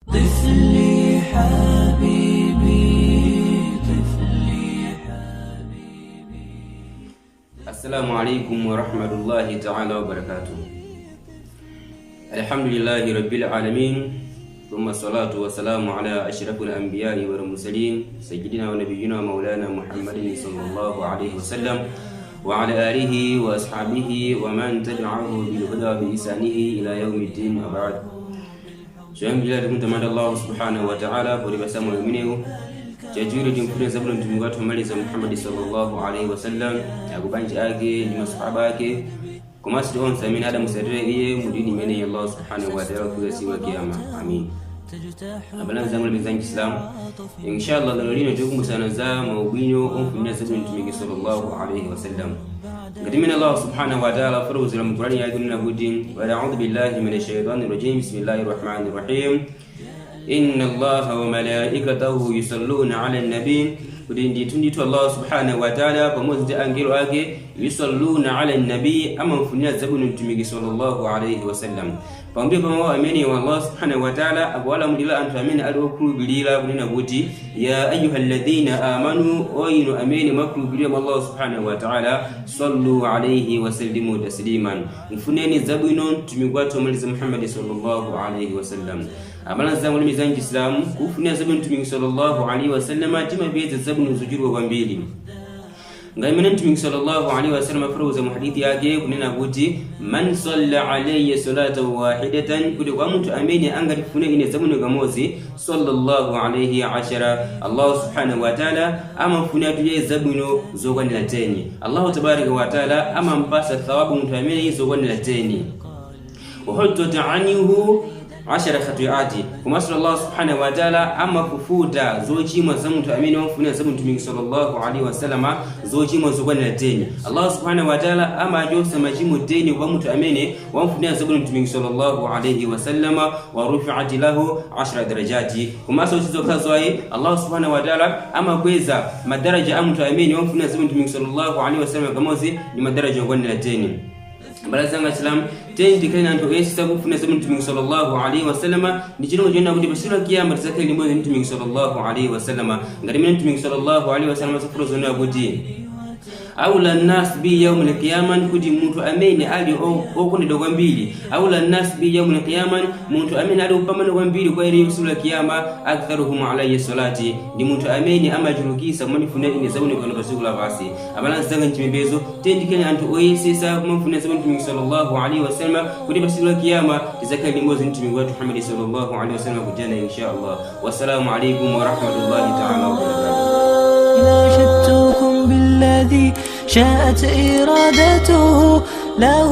طفلي حبيبي طفلي حبيبي. السلام عليكم ورحمة الله تعالى وبركاته. الحمد لله رب العالمين، ثم الصلاة والسلام على أشرف الأنبياء والمرسلين سيدنا ونبينا مولانا محمد صلى الله عليه وسلم وعلى آله وأصحابه ومن تبعه بالهدى بإحسانه إلى يوم الدين. وبعد. Alhamdulillah, tumtamani Allah subhanahu wa ta'ala kwa ribasa mwaminiu jajuri tumfune zaburi mtume wetu Muhammad sallallahu alaihi wasallam yakubanje yake ni masahaba yake kama sisi on samina hada musadire iye mudini mene Allah subhanahu wa ta'ala kwa siku ya kiyama. Amin. Abana zangu bizangi Islam, inshallah leo lino tukumsana za maubinyo umfune zaburi mtume sallallahu alaihi wasallam. Kadimina Allah subhanahu wa ta'ala faruzi la Qur'ani ya kunna budin wa a'udhu billahi minash shaitanir rajim. Bismillahir rahmanir rahim. Inna Allaha wa malaikatahu yusalluna 'alan nabiy. Kudindi tunditu Allah subhanahu wa ta'ala pamoja na angelo wake yusalluna 'alan nabiy, ama mfunia zabuni mtumiki sallallahu alayhi wasallam. Pamoja kama wao ameni wa Allah subhanahu wa ta'ala abwala mudila antamini alokrubilila kunena buti ya ayyuhalladhina amanu wa inu ameni makrubilila Allah subhanahu wa ta'ala sallu alayhi wa sallimu tasliman. Mfuneni zabuni mtumiki wetu Muhammad sallallahu alayhi wasallam. Abana zangu mizangi Islam kufunia zabuni mtumiki sallallahu alayhi wasallam tima biye zabuni uzujuru wa mbili. Ngaimana mtumiki sallallahu alayhi wasallam faruza muhadithi yake kunena buti man salla alayhi salatan wahidatan, kudi kwa mtu ameni angalifune ine zabuni gamozi sallallahu alayhi ashara Allah subhanahu wa ta'ala ama mfunia tuje zabuni zogwani lateni Allah tabaraka wa ta'ala ama mpasa thawabu mtu ameni zogwani lateni wa huddat anhu 10 khati'ati kuma sallallahu subhanahu wa ta'ala ama kufuta zochima za mtu amini wamfunia sababu mtume sallallahu alaihi wasallam zochima zogwani na teni Allah subhanahu wa ta'ala ama ajosa majimu teni kwa mtu amini wamfunia sababu mtume sallallahu alaihi wasallam wa rufi'ati lahu 10 darajati kuma sochizo kazwai Allah subhanahu wa ta'ala ama kweza madaraja ya mtu amini wamfunia sababu mtume sallallahu alaihi wasallam kamozi ni madaraja zogwani na teni. Barazanga Islam tendi kana ndo esa kufuna sababu mtume sallallahu alaihi wasallam ni chino jona kuti basira kiyama tsaka ni mmoja mtume sallallahu alaihi wasallam ngati mtume sallallahu alaihi wasallam safuro zona kuti aula nas bi yawm al-qiyamah, kuti mtu ameni ali okuni dogo mbili aula nas bi yawm al-qiyamah, mtu ameni ali upamana kwa mbili kwa ile sura kiyama aktharuhum alayhi salati, ni mtu ameni ama julukisa mwanifuna ni zabuni kwa basula basi. Abana zanga nchimbezo tendi kenya antu oisisa mwanifuna zabuni mtume sallallahu alaihi wasallam kuti basula kiyama tizaka limozi mtume wetu Muhammad sallallahu alaihi wasallam kujana insha Allah. Wassalamu alaykum wa rahmatullahi ta'ala wa barakatuh. بالذي شاءت إرادته لا